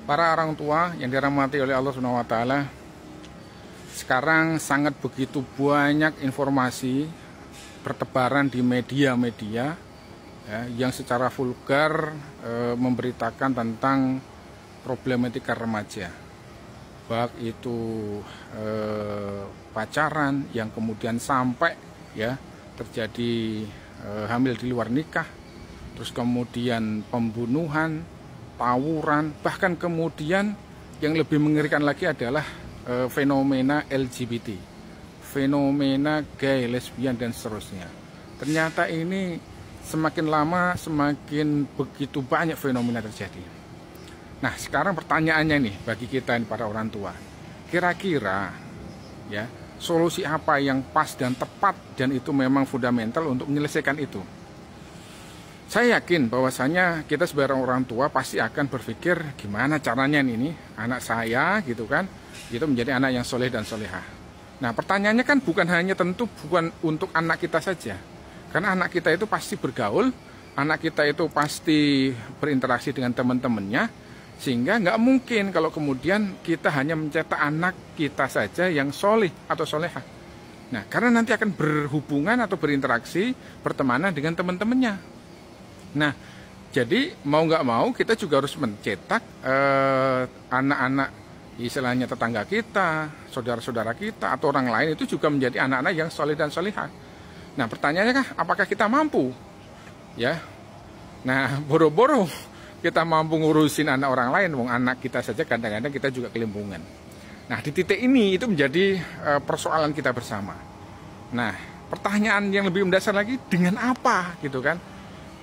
Para orang tua yang dirahmati oleh Allah Subhanahu wa taala, sekarang sangat begitu banyak informasi bertebaran di media-media ya, yang secara vulgar memberitakan tentang problematika remaja. Baik itu pacaran yang kemudian sampai ya terjadi hamil di luar nikah, terus kemudian pembunuhan, tawuran, bahkan kemudian yang lebih mengerikan lagi adalah fenomena LGBT, fenomena gay, lesbian, dan seterusnya. Ternyata ini semakin lama semakin begitu banyak fenomena terjadi. Nah, sekarang pertanyaannya nih bagi kita para orang tua, kira-kira ya solusi apa yang pas dan tepat dan itu memang fundamental untuk menyelesaikan itu? Saya yakin bahwasanya kita sebagai orang tua pasti akan berpikir gimana caranya ini anak saya gitu kan, itu menjadi anak yang soleh dan solehah. Nah, pertanyaannya kan tentu bukan untuk anak kita saja, karena anak kita itu pasti bergaul, anak kita itu pasti berinteraksi dengan teman-temannya, sehingga nggak mungkin kalau kemudian kita hanya mencetak anak kita saja yang soleh atau solehah. Nah, karena nanti akan berhubungan atau berinteraksi, pertemanan dengan teman-temannya. Nah, jadi mau nggak mau kita juga harus mencetak anak-anak istilahnya tetangga kita, saudara-saudara kita, atau orang lain itu juga menjadi anak-anak yang soleh dan solehah. Nah, pertanyaannya kah, apakah kita mampu? Ya, nah boro-boro kita mampu ngurusin anak orang lain, wong anak kita saja kadang-kadang kita juga kelimpungan. Nah, di titik ini itu menjadi persoalan kita bersama. Nah, pertanyaan yang lebih mendasar lagi, dengan apa gitu kan?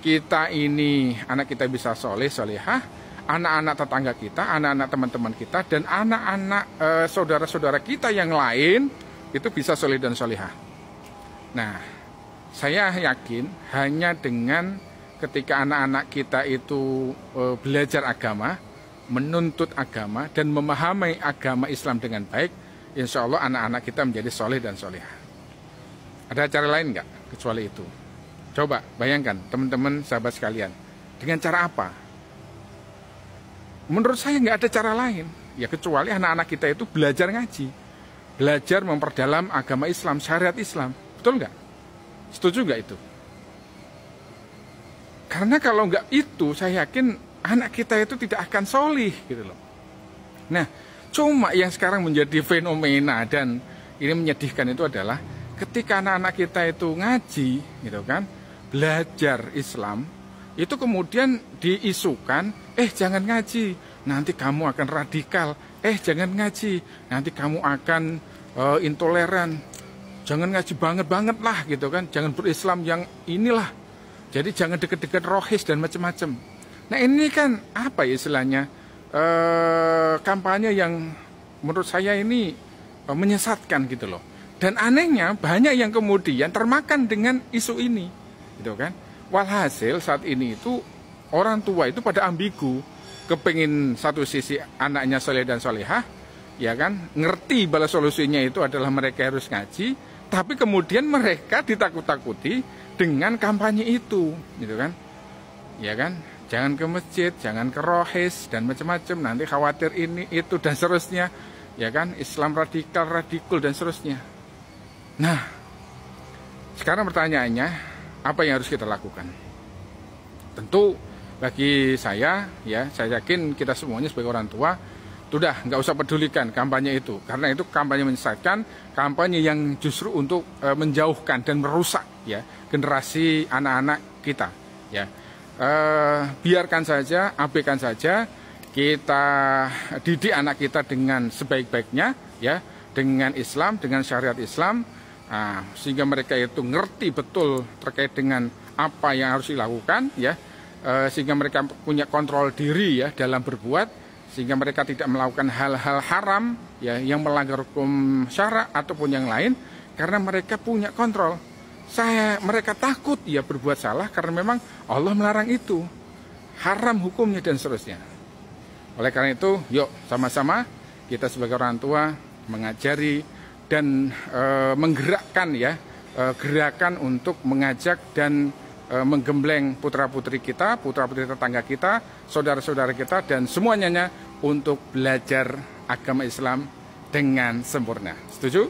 Kita ini anak kita bisa soleh, solehah, anak-anak tetangga kita, anak-anak teman-teman kita, dan anak-anak saudara-saudara kita yang lain itu bisa soleh dan solehah. Nah, saya yakin hanya dengan ketika anak-anak kita itu belajar agama, menuntut agama, dan memahami agama Islam dengan baik, insya Allah anak-anak kita menjadi soleh dan solehah. Ada cara lain nggak kecuali itu? Coba bayangkan teman-teman sahabat sekalian, dengan cara apa? Menurut saya nggak ada cara lain, ya kecuali anak-anak kita itu belajar ngaji, belajar memperdalam agama Islam, syariat Islam, betul nggak? Setuju nggak itu? Karena kalau nggak itu, saya yakin anak kita itu tidak akan solih gitu loh. Nah, cuma yang sekarang menjadi fenomena dan ini menyedihkan itu adalah ketika anak-anak kita itu ngaji, gitu kan, belajar Islam, itu kemudian diisukan, jangan ngaji, nanti kamu akan radikal, jangan ngaji, nanti kamu akan intoleran, jangan ngaji banget-banget lah gitu kan, jangan berislam yang inilah, jadi jangan deket-deket rohis dan macam-macam. Nah, ini kan apa ya istilahnya, kampanye yang menurut saya ini menyesatkan gitu loh. Dan anehnya banyak yang kemudian termakan dengan isu ini, gitu kan. Walhasil saat ini itu orang tua itu pada ambigu, kepengin satu sisi anaknya soleh dan solehah, ya kan, ngerti bahwa solusinya itu adalah mereka harus ngaji, tapi kemudian mereka ditakut-takuti dengan kampanye itu, gitu kan, ya kan, jangan ke masjid, jangan ke rohis dan macam-macam, nanti khawatir ini itu dan seterusnya, ya kan, Islam radikal, radikul dan seterusnya. Nah, sekarang pertanyaannya, apa yang harus kita lakukan? Tentu bagi saya, ya, saya yakin kita semuanya sebagai orang tua, sudah nggak usah pedulikan kampanye itu, karena itu kampanye menyesatkan, kampanye yang justru untuk menjauhkan dan merusak ya generasi anak-anak kita. Ya, biarkan saja, abaikan saja, kita didik anak kita dengan sebaik-baiknya, ya, dengan Islam, dengan syariat Islam. Nah, sehingga mereka itu ngerti betul terkait dengan apa yang harus dilakukan, ya, sehingga mereka punya kontrol diri ya dalam berbuat, sehingga mereka tidak melakukan hal-hal haram ya yang melanggar hukum syara ataupun yang lain, karena mereka punya kontrol. Mereka takut ya berbuat salah karena memang Allah melarang itu, haram hukumnya dan seterusnya. Oleh karena itu, yuk sama-sama kita sebagai orang tua mengajari dan menggerakkan ya gerakan untuk mengajak dan menggembleng putra-putri kita, putra-putri tetangga kita, saudara-saudara kita, dan semuanya untuk belajar agama Islam dengan sempurna. Setuju?